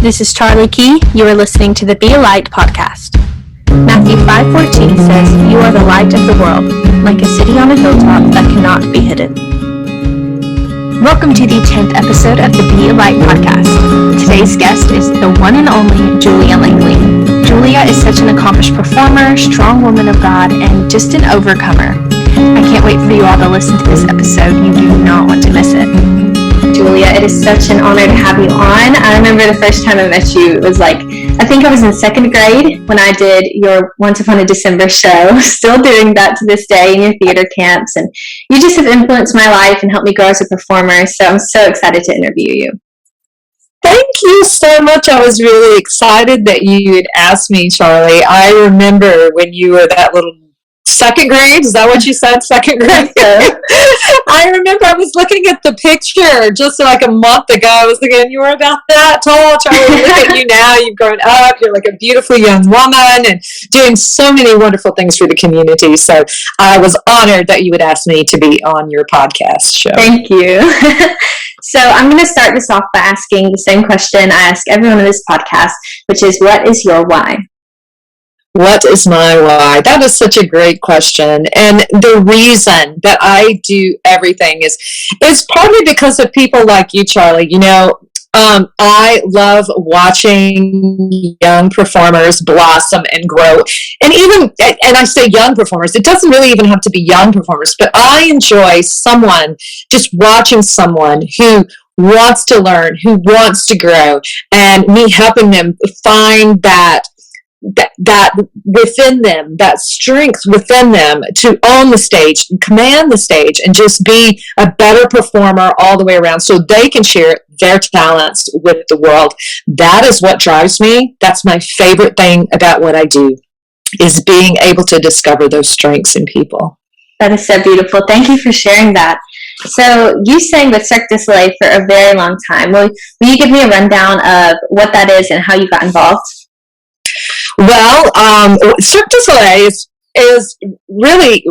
This is Charlie Key. You are listening to the Be a Light podcast. Matthew 5:14 says, "You are the light of the world, like a city on a hilltop that cannot be hidden." Welcome to the 10th episode of the Be a Light podcast. Today's guest is the one and only Julia Langley. Julia is such an accomplished performer, strong woman of God, and just an overcomer. I can't wait for you all to listen to this episode. You do not want to miss it. Julia, it is such an honor to have you on. I remember the first time I met you, it was I think I was in second grade when I did your Once Upon a December show, still doing that to this day in your theater camps. And you just have influenced my life and helped me grow as a performer. So I'm so excited to interview you. Thank you so much. I was really excited that you had asked me, Charlie. I remember when you were that little second grade. Is that what you said? Second grade? I remember I was looking at the picture just like a month ago. I was thinking, you were about that tall, Charlie. Look at you now. You've grown up. You're like a beautiful young woman and doing so many wonderful things for the community. So I was honored that you would ask me to be on your podcast show. Thank you. So I'm going to start this off by asking the same question I ask everyone on this podcast, which is, what is your why? What is my why? That is such a great question. And the reason that I do everything is partly because of people like you, Charlie. You know, I love watching young performers blossom and grow. And I say young performers, it doesn't really even have to be young performers, but I enjoy just watching someone who wants to learn, who wants to grow, and me helping them find that within them, that strength within them to own the stage, command the stage, and just be a better performer all the way around so they can share their talents with the world. That is what drives me. That's my favorite thing about what I do, is being able to discover those strengths in people. That is so beautiful. Thank you for sharing that. So you sang with Cirque du Soleil for a very long time. Will you give me a rundown of what that is and how you got involved? Well, Cirque du Soleil is really,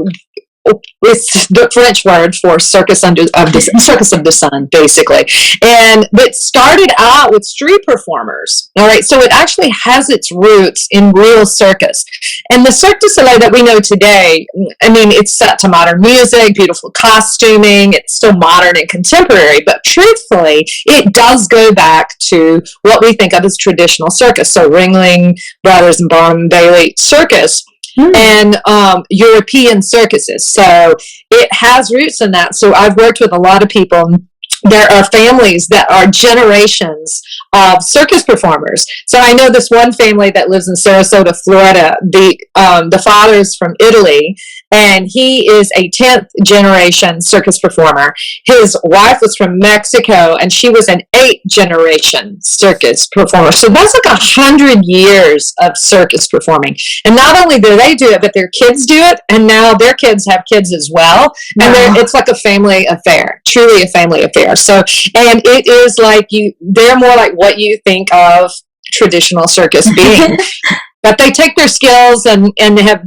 it's the French word for circus of the sun, basically. And it started out with street performers. All right, so it actually has its roots in real circus. And the Cirque du Soleil that we know today, I mean, it's set to modern music, beautiful costuming. It's still modern and contemporary, but truthfully, it does go back to what we think of as traditional circus. So Ringling Brothers and Barnum Bailey circus. And European circuses. So it has roots in that. So I've worked with a lot of people. There are families that are generations of circus performers. So I know this one family that lives in Sarasota, Florida. The father is from Italy, and he is a 10th generation circus performer. His wife was from Mexico, and she was an 8th generation circus performer. So that's like 100 years of circus performing. And not only do they do it, but their kids do it, and now their kids have kids as well. And it's like a family affair, truly a family affair. So, and it is like they're more like what you think of traditional circus being. But they take their skills and have,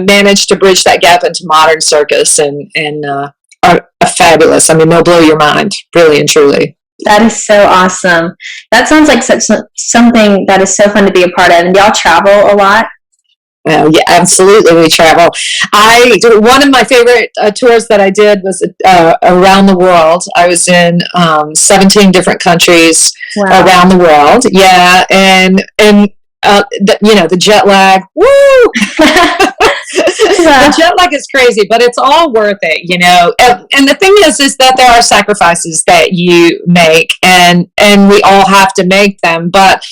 managed to bridge that gap into modern circus and are fabulous. I mean, they'll blow your mind, really and truly. That is so awesome. That sounds like something that is so fun to be a part of. And y'all travel a lot? Well, yeah, absolutely. We travel. One of my favorite tours that I did was around the world. I was in 17 different countries around the world. Yeah, and the jet lag. Woo! The jet lag is crazy, but it's all worth it, And the thing is that there are sacrifices that you make, and we all have to make them, but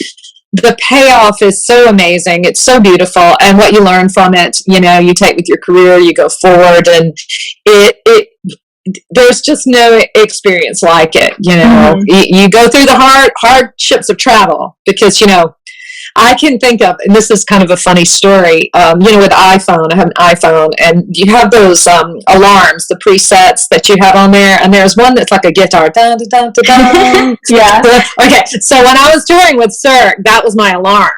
the payoff is so amazing. It's so beautiful. And what you learn from it, you take with your career, you go forward, and there's just no experience like it. You go through the hardships of travel because, I can think of, and this is kind of a funny story, with iPhone, I have an iPhone, and you have those alarms, the presets that you have on there, and there's one that's like a guitar. Dun, dun, dun, dun, dun. Yeah. Okay, so when I was touring with Cirque, that was my alarm.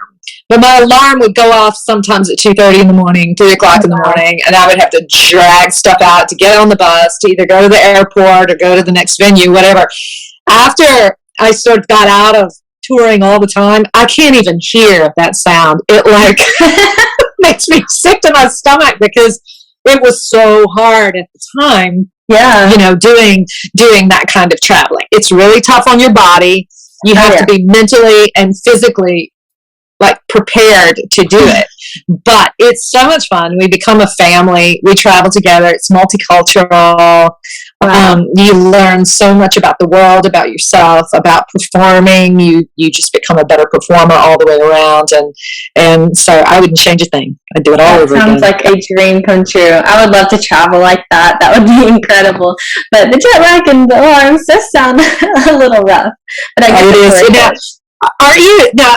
But my alarm would go off sometimes at 2:30 in the morning, 3 o'clock in the morning, and I would have to drag stuff out to get on the bus, to either go to the airport or go to the next venue, whatever. After I sort of got out of touring all the time, I can't even hear that sound. It like makes me sick to my stomach because it was so hard at the time. Yeah. You know, doing that kind of traveling. It's really tough on your body. You have to be mentally and physically like prepared to do it. But it's so much fun. We become a family. We travel together. It's multicultural. Wow. You learn so much about the world, about yourself, about performing. You just become a better performer all the way around. And so I wouldn't change a thing. I'd do it all over again. Sounds like a dream come true. I would love to travel like that. That would be incredible. But the jet lag and the alarms does sound a little rough. But I guess it is. Are you now?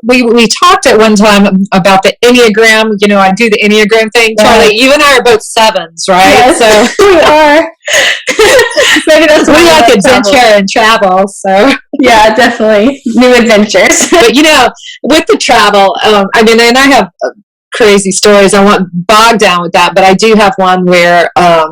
We talked at one time about the Enneagram. You know, I do the Enneagram thing. Charlie, you and I are both 7s, right? Yes, so we are. Maybe that's we like adventure and travel. So yeah, definitely new adventures. But you know, with the travel, I mean, and I have crazy stories. I won't bog down with that, but I do have one where I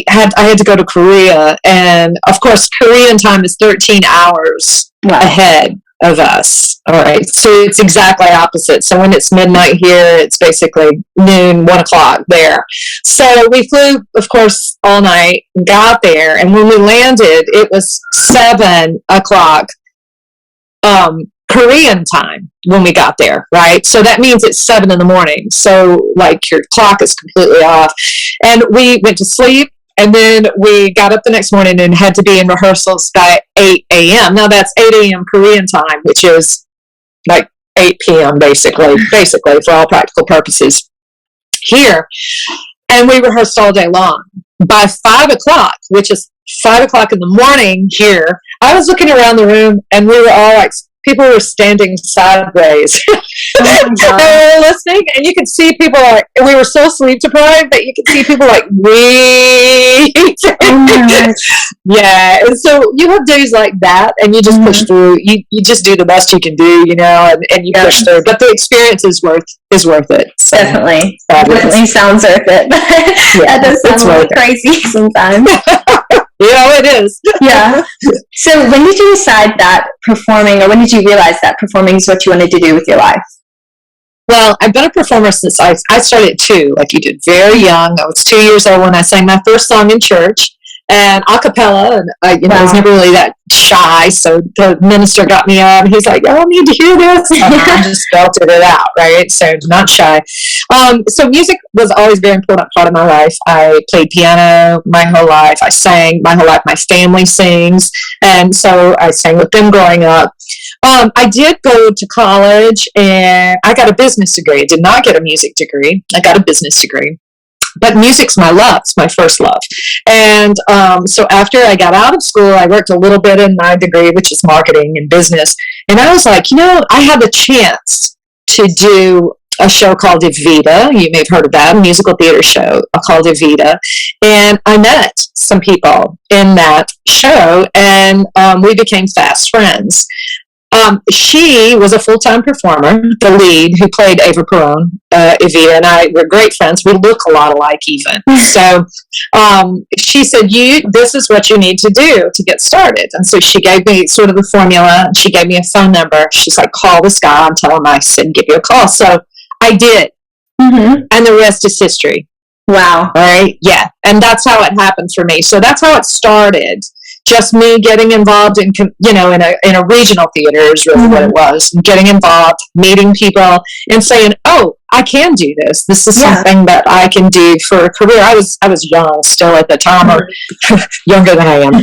had to go to Korea, and of course Korean time is 13 hours ahead of us. All right, so it's exactly opposite. So when it's midnight here, it's basically noon, 1 o'clock there. So we flew, of course, all night, got there, and when we landed, it was 7 o'clock Korean time when we got there, right? So that means it's 7 in the morning. So like your clock is completely off. And we went to sleep, and then we got up the next morning and had to be in rehearsals by 8 a.m. Now that's 8 a.m. Korean time, which is like 8 p.m. basically for all practical purposes here. And we rehearsed all day long. By 5 o'clock, which is 5 o'clock in the morning here, I was looking around the room, and we were all like, people were standing sideways. They were listening, and you could see people like, we were so sleep deprived that you could see people like, wait. Yeah, and so you have days like that, and you just push through. You just do the best you can do, you know, and you push through. But the experience is worth it. So, definitely sounds worth it. That does sound a little crazy sometimes. Yeah, it is. Yeah. So when did you decide that performing, or when did you realize that performing is what you wanted to do with your life? Well, I've been a performer since I started at 2, like you did, very young. I was 2 years old when I sang my first song in church, and a cappella, and I was never really that shy, so the minister got me up, and he's like, "Oh, I need to hear this." And I just belted it out, right? So not shy. So music was always a very important part of my life. I played piano my whole life. I sang my whole life. My family sings, and so I sang with them growing up. I did go to college, and I got a business degree. I did not get a music degree. I got a business degree. But music's my love. It's my first love. And so after I got out of school, I worked a little bit in my degree, which is marketing and business. And I was like, I had the chance to do a show called Evita. You may have heard of that, a musical theater show called Evita. And I met some people in that show, and we became fast friends. She was a full-time performer, the lead, who played Eva Perón. Evita and I were great friends. We look a lot alike even. So she said, this is what you need to do to get started. And so she gave me sort of the formula. She gave me a phone number. She's like, call this guy and tell him I said give you a call. So I did. And the rest is history. Wow. All right? Yeah. And that's how it happened for me. So that's how it started. Just me getting involved in a regional theater is really what it was. And getting involved, meeting people, and saying, "Oh, I can do this. This is something that I can do for a career." I was young still at the time, or younger than I am.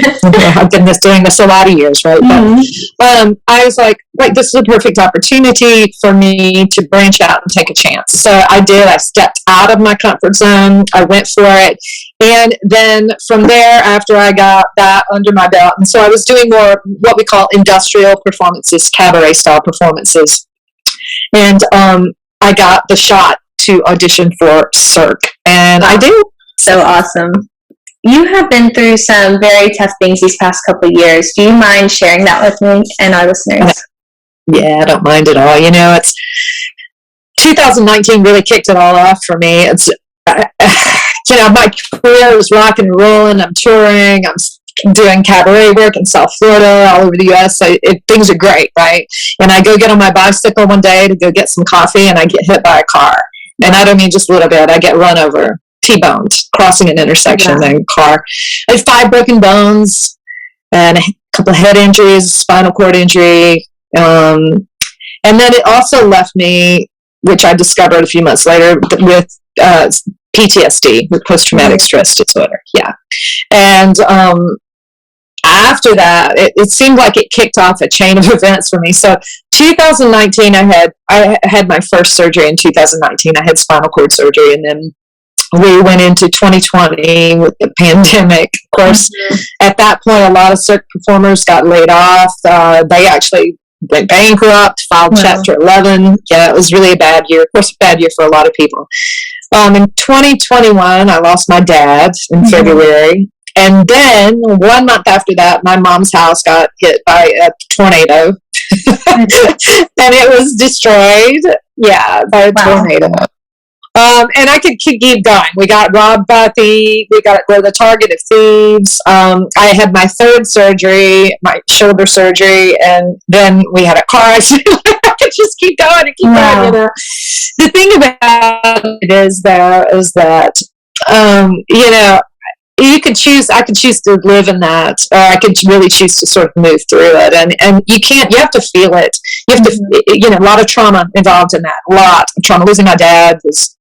I've been doing this a lot of years, right? But I was like, "Right, this is a perfect opportunity for me to branch out and take a chance." So I did. I stepped out of my comfort zone. I went for it. And then from there, after I got that under my belt, and so I was doing more what we call industrial performances, cabaret style performances. And I got the shot to audition for Cirque, and I did. So awesome. You have been through some very tough things these past couple of years. Do you mind sharing that with me and our listeners? Yeah, I don't mind at all. It's 2019 really kicked it all off for me. It's my career is rock and rolling. I'm touring. I'm doing cabaret work in South Florida, all over the U.S. So things are great, right? And I go get on my bicycle one day to go get some coffee, and I get hit by a car. And I don't mean just a little bit. I get run over, T-boned, crossing an intersection in a car. I have 5 broken bones and a couple of head injuries, spinal cord injury. And then it also left me, which I discovered a few months later, with PTSD, with post-traumatic stress disorder. Yeah. And after that, it seemed like it kicked off a chain of events for me. So 2019, I had my first surgery in 2019. I had spinal cord surgery, and then we went into 2020 with the pandemic. Of course, at that point, a lot of Cirque performers got laid off. They actually went bankrupt, filed Chapter 11. Yeah, it was really a bad year. Of course, a bad year for a lot of people. In 2021, I lost my dad in February. And then 1 month after that, my mom's house got hit by a tornado. And it was destroyed. Yeah, by a tornado. And I could keep going. We got robbed by thieves. We're the target of thieves. I had my 3rd surgery, my shoulder surgery, and then we had a car accident. I could just keep going and keep going. You know? The thing about it is that, you know, I could choose to live in that, or I could really choose to sort of move through it. And you have to feel it. You have to, you know, a lot of trauma involved in that. A lot of trauma. Losing my dad was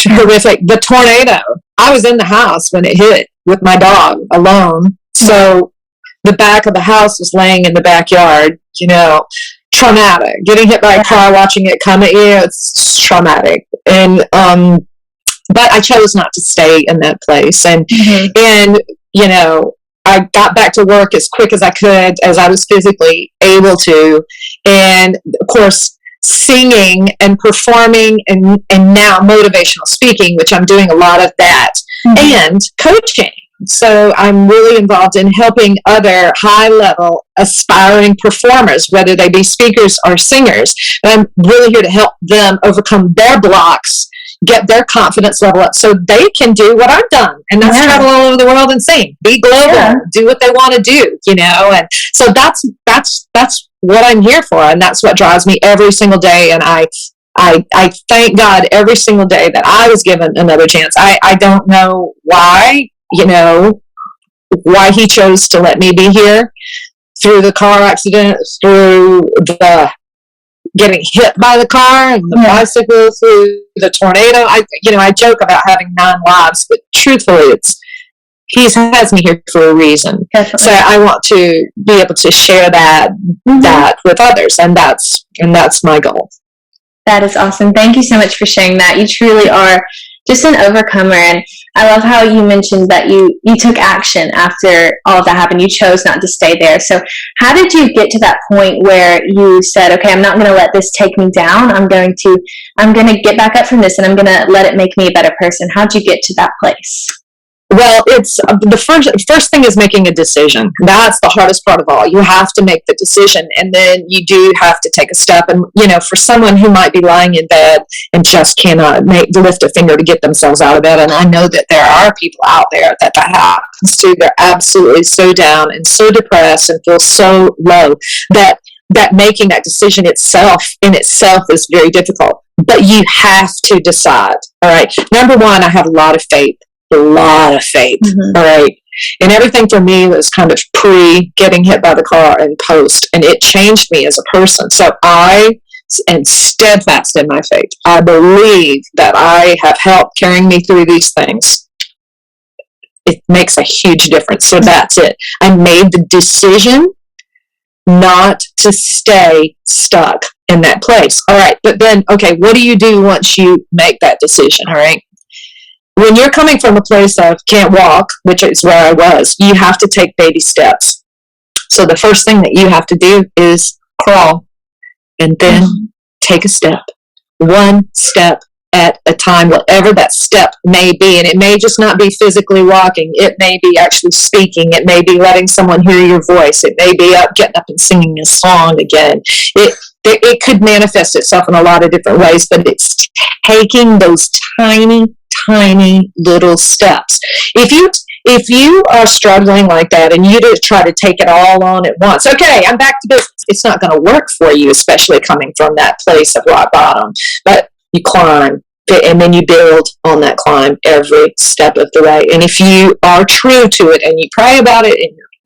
horrific. The tornado, I was in the house when it hit with my dog alone. So the back of the house was laying in the backyard, you know, traumatic. Getting hit by a car, watching it come at you, it's traumatic. And, but I chose not to stay in that place. And, you know, I got back to work as quick as I could, as I was physically able to. And of course, singing and performing and now motivational speaking, which I'm doing a lot of that, and coaching. So I'm really involved in helping other high-level aspiring performers, whether they be speakers or singers. And I'm really here to help them overcome their blocks, get their confidence level up so they can do what I've done. And that's travel all over the world and sing, be global, do what they want to do, you know. And so that's what I'm here for. And that's what drives me every single day. And I thank God every single day that I was given another chance. I don't know why, you know, why he chose to let me be here through the car accident, through the getting hit by the car and the bicycle, through the tornado. I joke about having 9 lives, but truthfully, he has me here for a reason. Definitely. So I want to be able to share that with others, and that's my goal. That is awesome. Thank you so much for sharing that. You truly are just an overcomer, and I love how you mentioned that you took action after all of that happened. You chose not to stay there. So how did you get to that point where you said, okay, I'm not going to let this take me down. I'm going to get back up from this, and I'm going to let it make me a better person. How'd you get to that place? Well, it's the first thing is making a decision. That's the hardest part of all. You have to make the decision, and then you do have to take a step. And, you know, for someone who might be lying in bed and just cannot lift a finger to get themselves out of bed, and I know that there are people out there that happens to, they're absolutely so down and so depressed and feel so low that making that decision in itself is very difficult. But you have to decide. All right. Number one, I have a lot of faith. All right, and everything for me was kind of pre getting hit by the car and post, and it changed me as a person. So I am steadfast in my faith. I believe that I have help carrying me through these things. It makes a huge difference. So that's it. I made the decision not to stay stuck in that place. All right, but then, okay, what do you do once you make that decision? All right. When you're coming from a place of can't walk, which is where I was, you have to take baby steps. So the first thing that you have to do is crawl and then take a step. One step at a time, whatever that step may be. And it may just not be physically walking. It may be actually speaking. It may be letting someone hear your voice. It may be getting up and singing a song again. It could manifest itself in a lot of different ways, but it's taking those tiny little steps. If if you are struggling like that and you just try to take it all on at once, okay, I'm back to business. It's not going to work for you, especially coming from that place of rock bottom. But you climb, and then you build on that climb every step of the way. And if you are true to it and you pray about it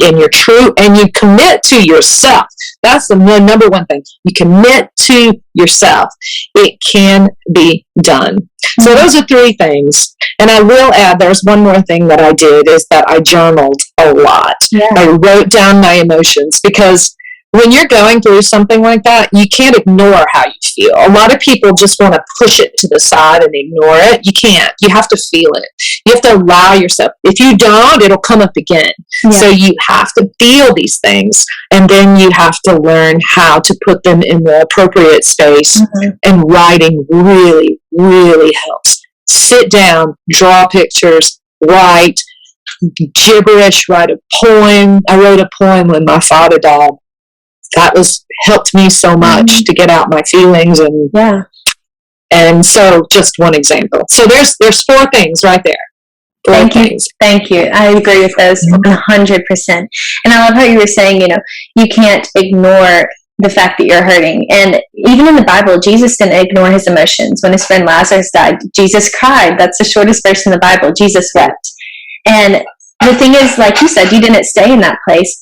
and you're true and you commit to yourself, that's the number one thing. You commit to yourself. It can be done. So those are three things. And I will add, there's one more thing that I did, is that I journaled a lot. Yeah. I wrote down my emotions, because when you're going through something like that, you can't ignore how you feel. A lot of people just want to push it to the side and ignore it. You can't. You have to feel it. You have to allow yourself. If you don't, it'll come up again. Yeah. So you have to feel these things, and then you have to learn how to put them in the appropriate space. Mm-hmm. And writing really, really helps. Sit down, draw pictures, write gibberish, write a poem. I wrote a poem when my father died. That helped me so much to get out my feelings, and so just one example. So there's four things right there. Thank you. I agree with those 100%. And I love how you were saying, you can't ignore the fact that you're hurting. And even in the Bible, Jesus didn't ignore his emotions. When his friend Lazarus died, Jesus cried. That's the shortest verse in the Bible. Jesus wept. And the thing is, like you said, you didn't stay in that place.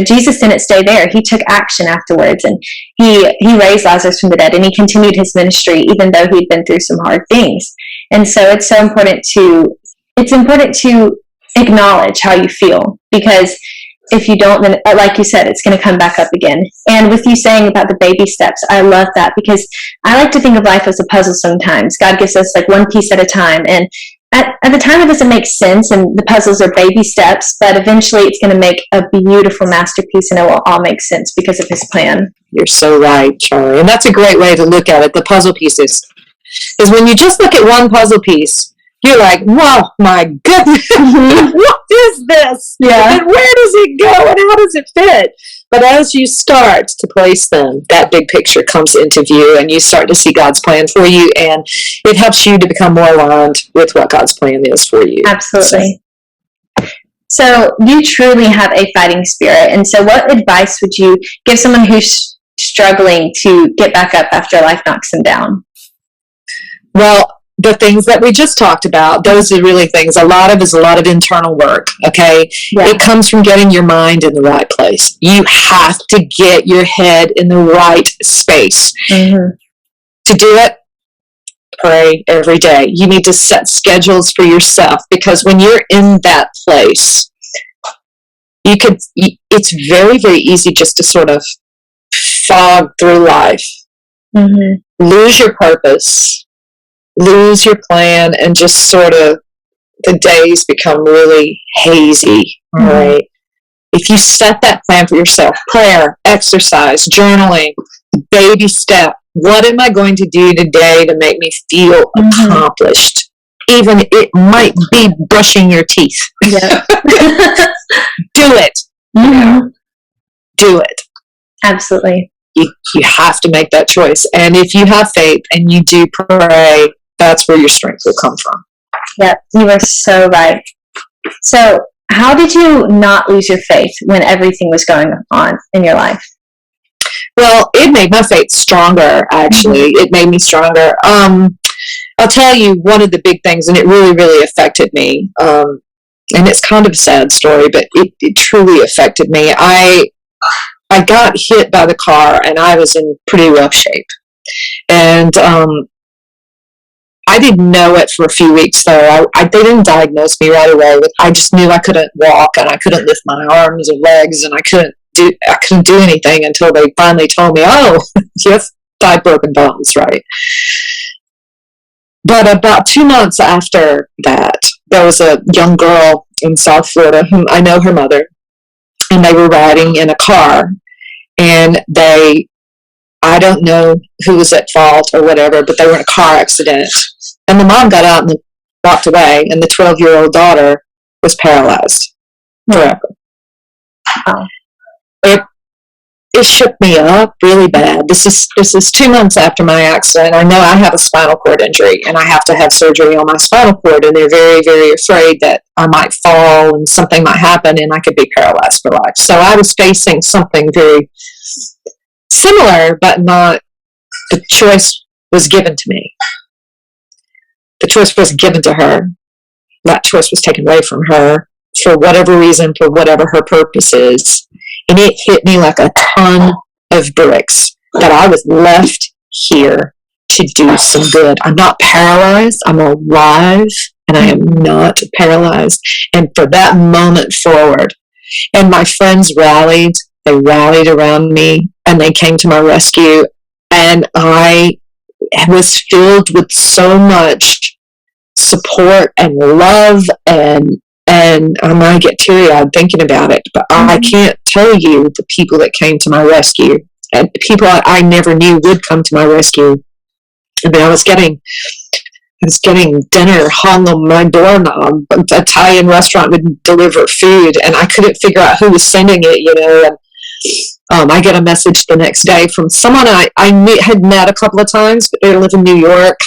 Jesus didn't stay there. He took action afterwards, and he raised Lazarus from the dead, and he continued his ministry even though he'd been through some hard things. And so it's important to acknowledge how you feel, because if you don't, then like you said, it's going to come back up again. And with you saying about the baby steps, I love that, because I like to think of life as a puzzle sometimes. God gives us like one piece at a time, and at the time it doesn't make sense, and the puzzles are baby steps, but eventually it's going to make a beautiful masterpiece, and it will all make sense because of his plan. You're so right, Charlie. And that's a great way to look at it, the puzzle pieces. Because when you just look at one puzzle piece, you're like, whoa, my goodness, what is this? Yeah. And where does it go, and how does it fit? But as you start to place them, that big picture comes into view, and you start to see God's plan for you, and it helps you to become more aligned with what God's plan is for you. Absolutely. So you truly have a fighting spirit. And so what advice would you give someone who's struggling to get back up after life knocks them down? Well, the things that we just talked about, those are really things. A lot of internal work, okay? Yeah. It comes from getting your mind in the right place. You have to get your head in the right space. Mm-hmm. To do it, pray every day. You need to set schedules for yourself, because when you're in that place, it's very, very easy just to sort of fog through life. Mm-hmm. Lose your purpose. Lose your plan, and just sort of the days become really hazy, right? If you set that plan for yourself, prayer, exercise, journaling, baby step, what am I going to do today to make me feel accomplished? Even it might be brushing your teeth. Yeah. Do it. Mm-hmm. Do it. Absolutely. You have to make that choice. And if you have faith and you do pray, that's where your strength will come from. Yep, you are so right. So how did you not lose your faith when everything was going on in your life? Well, it made my faith stronger, actually. Mm-hmm. It made me stronger. I'll tell you one of the big things, and it really, really affected me. And it's kind of a sad story, but it truly affected me. I got hit by the car, and I was in pretty rough shape. And I didn't know it for a few weeks, though. They didn't diagnose me right away. I just knew I couldn't walk, and I couldn't lift my arms or legs, and I couldn't do anything until they finally told me, "Oh, you have 5 broken bones, right?" But about 2 months after that, there was a young girl in South Florida whom I know her mother, and they were riding in a car, and I don't know who was at fault or whatever, but they were in a car accident. And the mom got out and walked away, and the 12-year-old daughter was paralyzed forever. Wow. it shook me up really bad. This is 2 months after my accident. I know I have a spinal cord injury, and I have to have surgery on my spinal cord, and they're very, very afraid that I might fall and something might happen and I could be paralyzed for life. So I was facing something very similar, but not. The choice was given to me. The choice was given to her. That choice was taken away from her for whatever reason, for whatever her purpose is. And it hit me like a ton of bricks that I was left here to do some good. I'm not paralyzed. I'm alive, and I am not paralyzed. And for that moment forward, and my friends rallied. They rallied around me, and they came to my rescue. And I was filled with so much support and love, and I might get teary-eyed thinking about it, but I can't tell you the people that came to my rescue, and people I never knew would come to my rescue. I mean, I was getting dinner hung on my doorknob. An Italian restaurant would deliver food, and I couldn't figure out who was sending it, and I get a message the next day from someone I had met a couple of times, but they live in New York,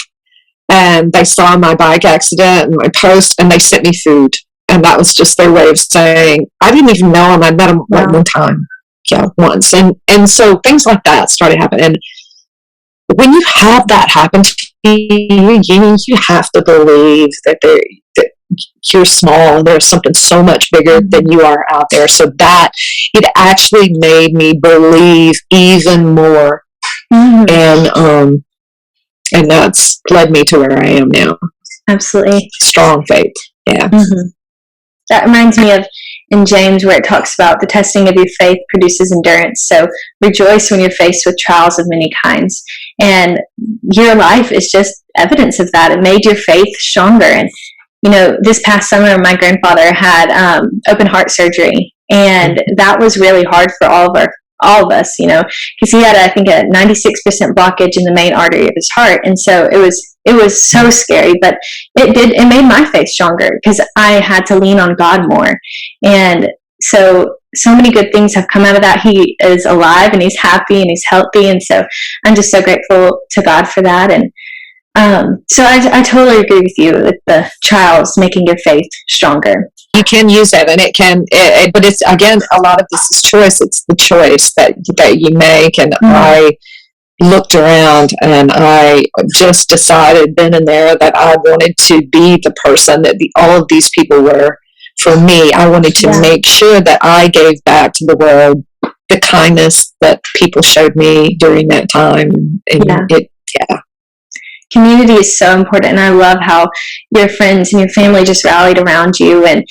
and they saw my bike accident and my post, and they sent me food. And that was just their way of saying, I didn't even know him. I met him one time, once. And so things like that started happening. And when you have that happen to you, you have to believe that you're small and there's something so much bigger than you are out there. So that it actually made me believe even more. And that's led me to where I am now. Absolutely. Strong faith. Yeah. That reminds me of in James, where it talks about the testing of your faith produces endurance. So rejoice when you're faced with trials of many kinds. And your life is just evidence of that. It made your faith stronger. And this past summer, my grandfather had open heart surgery, and that was really hard for all of us, because he had, I think, a 96% blockage in the main artery of his heart, and so it was so scary. But it made my faith stronger because I had to lean on God more, and so many good things have come out of that. He is alive, and he's happy, and he's healthy, and so I'm just so grateful to God for that. And so I totally agree with you with the trials making your faith stronger. You can use it, and but it's, again, a lot of this is choice. It's the choice that you make. And I looked around, and I just decided then and there that I wanted to be the person that all of these people were for me. I wanted to make sure that I gave back to the world the kindness that people showed me during that time. And community is so important, and I love how your friends and your family just rallied around you and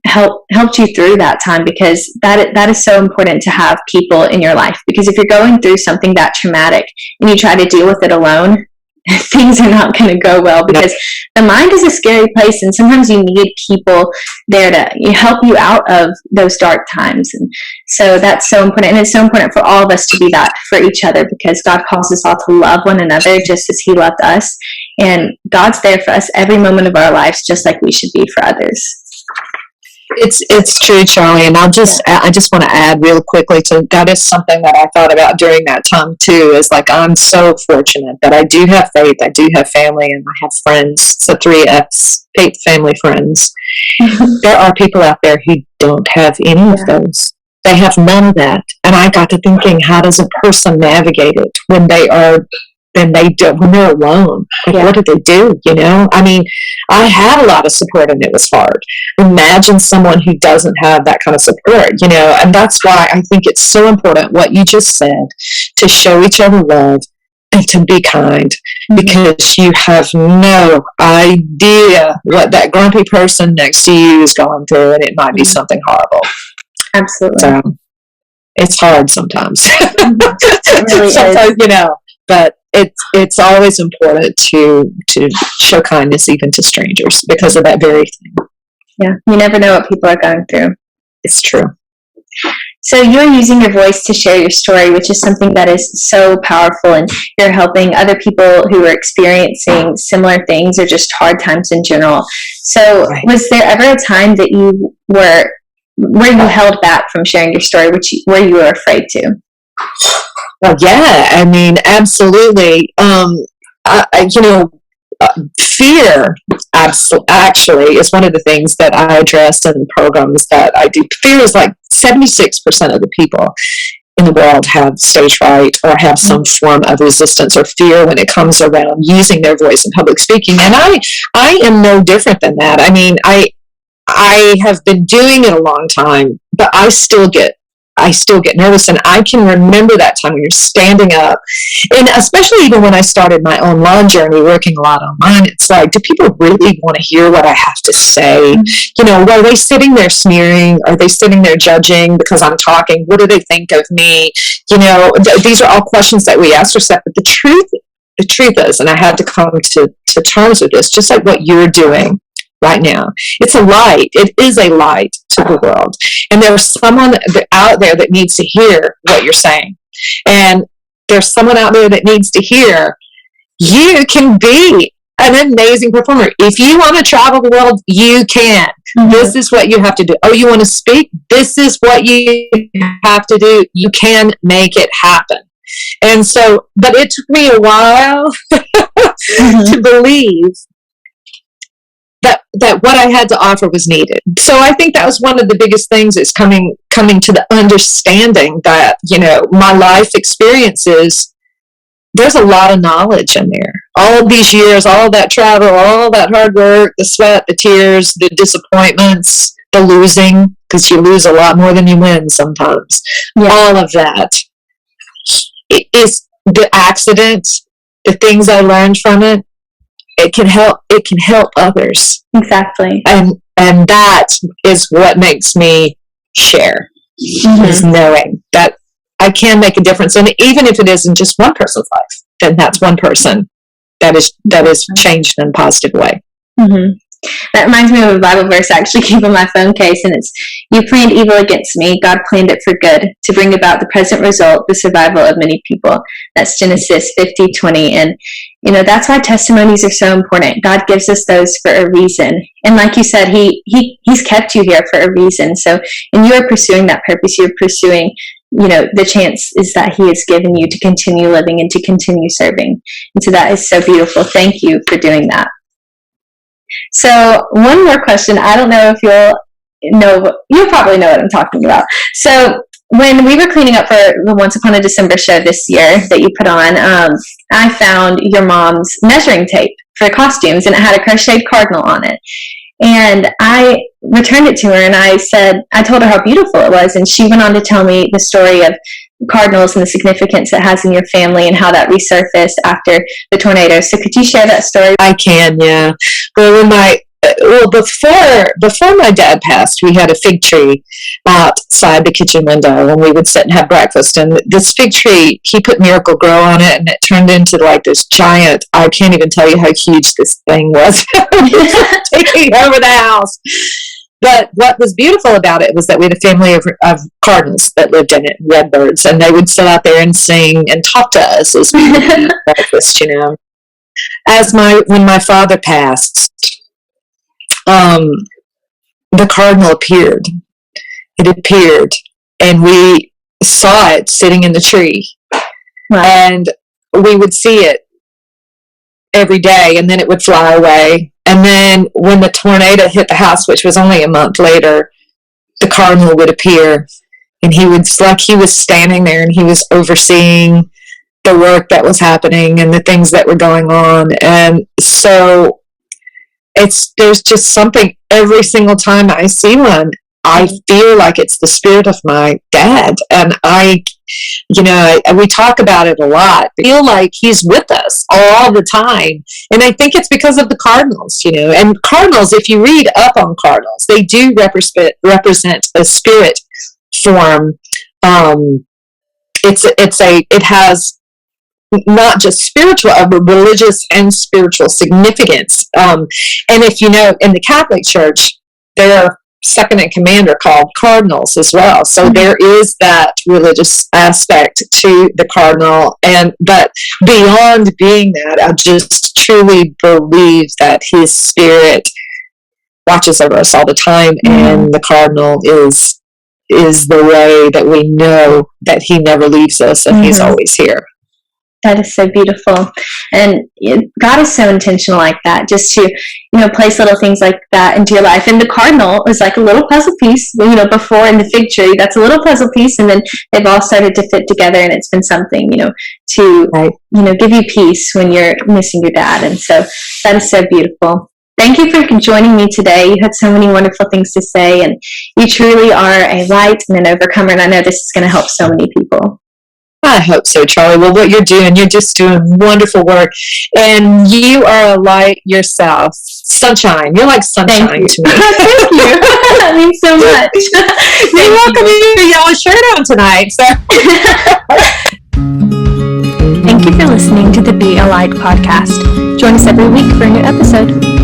helped you through that time, because that is so important to have people in your life. Because if you're going through something that traumatic and you try to deal with it alone, things are not going to go well, because the mind is a scary place, and sometimes you need people there to help you out of those dark times. And so that's so important, and it's so important for all of us to be that for each other, because God calls us all to love one another just as he loved us, and God's there for us every moment of our lives, just like we should be for others. It's true, Charlie, and I just want to add real quickly to that is something that I thought about during that time too. Is like, I'm so fortunate that I do have faith, I do have family, and I have friends. So 3 F's: faith, family, friends. There are people out there who don't have any of those. They have none of that, and I got to thinking, how does a person navigate it when when they're alone? Like, what do they do? I mean, I had a lot of support, and it was hard. Imagine someone who doesn't have that kind of support, and that's why I think it's so important what you just said, to show each other love and to be kind, because you have no idea what that grumpy person next to you is going through, and it might be something horrible. Absolutely. So it's hard sometimes. It really sometimes, is. But it's always important to show kindness even to strangers because of that very thing. Yeah, you never know what people are going through. It's true. So you're using your voice to share your story, which is something that is so powerful, and you're helping other people who are experiencing similar things or just hard times in general. So was there ever a time that you where you held back from sharing your story, where you were afraid to? Well, yeah, I mean, absolutely. Fear actually is one of the things that I address in programs that I do. Fear is like 76% of the people in the world have stage fright or have some form of resistance or fear when it comes around using their voice in public speaking. And I am no different than that. I mean, I have been doing it a long time, but I still get nervous. And I can remember that time when you're standing up, and especially even when I started my own lawn journey, working a lot online, it's like, do people really want to hear what I have to say? Are they sitting there sneering? Are they sitting there judging because I'm talking? What do they think of me? These are all questions that we ask ourselves. But the truth is, and I had to come to terms with this, just like what you're doing right now. It's a light. It is a light to the world. And there's someone out there that needs to hear what you're saying. And there's someone out there that needs to hear you can be an amazing performer. If you want to travel the world, you can. Mm-hmm. This is what you have to do. Oh, you want to speak? This is what you have to do. You can make it happen. And so, but it took me a while to believe that what I had to offer was needed. So I think that was one of the biggest things, is coming to the understanding that, my life experiences, there's a lot of knowledge in there. All of these years, all that travel, all that hard work, the sweat, the tears, the disappointments, the losing, because you lose a lot more than you win sometimes. Yeah. All of that. It is the accidents, the things I learned from it. It can help others. Exactly. And that is what makes me share, is knowing that I can make a difference. And even if it isn't just one person's life, then that's one person that is changed in a positive way. Mm-hmm. That reminds me of a Bible verse I actually keep on my phone case, and it's, "You planned evil against me. God planned it for good, to bring about the present result, the survival of many people." That's Genesis 50:20. And, that's why testimonies are so important. God gives us those for a reason. And like you said, He's kept you here for a reason. So, and you're pursuing that purpose. You're pursuing, the chance is that He has given you to continue living and to continue serving. And so that is so beautiful. Thank you for doing that. So one more question. I don't know if you'll probably know what I'm talking about. So when we were cleaning up for the Once Upon a December show this year that you put on, I found your mom's measuring tape for costumes, and it had a crocheted cardinal on it. And I returned it to her, and I told her how beautiful it was, and she went on to tell me the story of cardinals and the significance it has in your family and how that resurfaced after the tornado. So could you share that story? I can, yeah. Before my dad passed, we had a fig tree outside the kitchen window, and we would sit and have breakfast. And this fig tree, he put Miracle Grow on it, and it turned into like this giant, I can't even tell you how huge this thing was, taking over the house. But what was beautiful about it was that we had a family of cardinals that lived in it, redbirds, and they would sit out there and sing and talk to us as we would eat breakfast, When my father passed, the cardinal appeared. It appeared, and we saw it sitting in the tree. Wow. And we would see it every day, and then it would fly away. And then when the tornado hit the house, which was only a month later, the cardinal would appear, and he was standing there, and he was overseeing the work that was happening and the things that were going on. And so there's just something, every single time I see one, I feel like it's the spirit of my dad. And we talk about it a lot. I feel like he's with us all the time. And I think it's because of the cardinals, and cardinals, if you read up on cardinals, they do represent a spirit form. It has not just spiritual, but religious and spiritual significance. And if in the Catholic Church, there are second in command are called cardinals as well. So there is that religious aspect to the cardinal. But beyond being that, I just truly believe that his spirit watches over us all the time, and the cardinal is is the way that we know that He never leaves us and He's always here. That is so beautiful. And God is so intentional like that, just to, place little things like that into your life. And the cardinal is like a little puzzle piece, before in the fig tree, that's a little puzzle piece. And then they've all started to fit together, and it's been something, to, give you peace when you're missing your dad. And so that is so beautiful. Thank you for joining me today. You had so many wonderful things to say, and you truly are a light and an overcomer. And I know this is going to help so many people. I hope so, Charlie. Well, what you're just doing wonderful work. And you are a light yourself. Sunshine. You're like sunshine to me. Thank you. That means so much. You're welcome. You have your yellow shirt on tonight. So. Thank you for listening to the Be a Light podcast. Join us every week for a new episode.